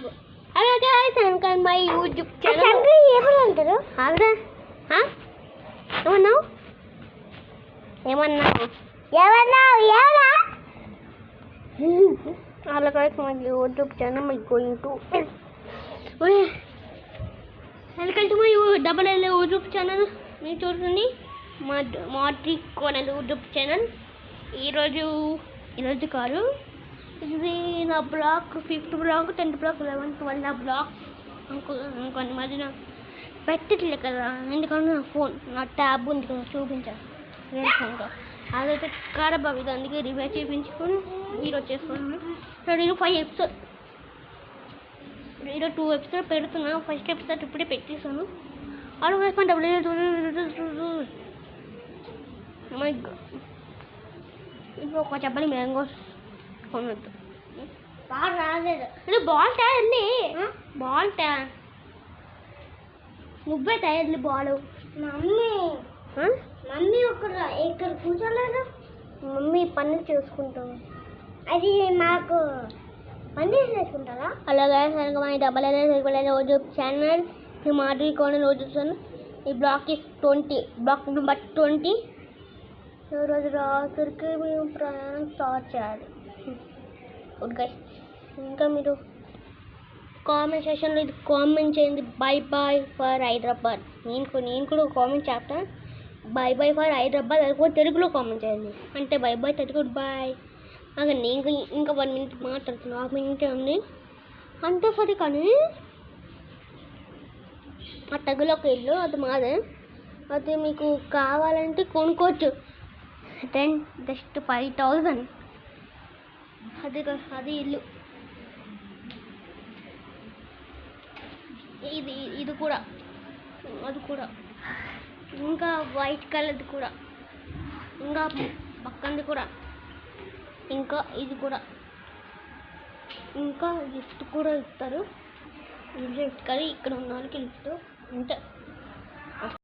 Hello guys, welcome my YouTube channel. ఏమంటారు ఆవిడ? ఏమన్నావు? Hello guys, my YouTube channel. My going to welcome to my double YouTube channel. మీరు చూడండి, మాట్రీ కోనల్ YouTube channel. ఈరోజు కాదు, ఇది నా blog 5th blog, 10th blog, 11th, 12th నా బ్లాగ్. ఇంకొన్ని మధ్యన పెట్టట్లే కదా, ఎందుకంటే నా ఫోన్, నా ట్యాబ్ ఉంది కదా, చూపించాను ఫోన్లో. అదైతే ఖరాబ్ అవ్వదు, అందుకే రివైవ్ చేయించుకొని ఈరోజు చేసుకున్నాను. నేను 5 ఎపిసోడ్, ఈరోజు 2 ఎపిసోడ్ పెడుతున్నాను. ఫస్ట్ ఎపిసోడ్ ఇప్పుడే పెట్టేశాను. అడుగు వేసుకుంటా. ఇప్పుడు ఒక చెప్పని మ్యాంగోస్ కొనొద్దు. బాగా రాలేదు. బాల్ వెళ్ళి బాల్ నువ్వే తయారు బాల్. మమ్మీ ఇక్కడ కూర్చోలేదు. మమ్మీ పని చేసుకుంటాం. అది మాకు పని చేసుకుంటారా? అలాగే మై డబల్ యూట్యూబ్ ఛానల్, మాట్రీ కోనల్ యూట్యూబ్ ఛానల్. ఈ బ్లాక్ 20, బ్లాక్ నెంబర్ 20. ఈరోజు రాత్రికి మేము ప్రయాణం స్టార్ట్ చేయాలి. ఓకే, ఇంకా మీరు కామెంట్ సెక్షన్లో ఇది కామెంట్ చేయండి. By by for Hyderabad. నేను కూడా కామెంట్ చేస్తాను. బై బై ఫర్ హైదరాబాద్ అది కూడా తెలుగులో కామెంట్ చేయండి. అంటే బై బై తెలుగు బాయ్. అదే నేను ఇంకా 1 minute మాట్లాడుతున్నాను. 1 minute ఉంది అంతే. సరే, కానీ ఆ తగులోకి ఇల్లు అది మాదే. అది మీకు కావాలంటే కొనుక్కోవచ్చు. Then just 5,000. అది ఇల్లు. ఇది కూడా, అది కూడా, ఇంకా వైట్ కలర్ది కూడా, ఇంకా పక్కనది కూడా, ఇంకా ఇది కూడా, ఇంకా గిఫ్ట్ కూడా ఇస్తారు. గిఫ్ట్ కానీ ఇక్కడ ఉన్న వాళ్ళకి గిఫ్ట్ అంతే.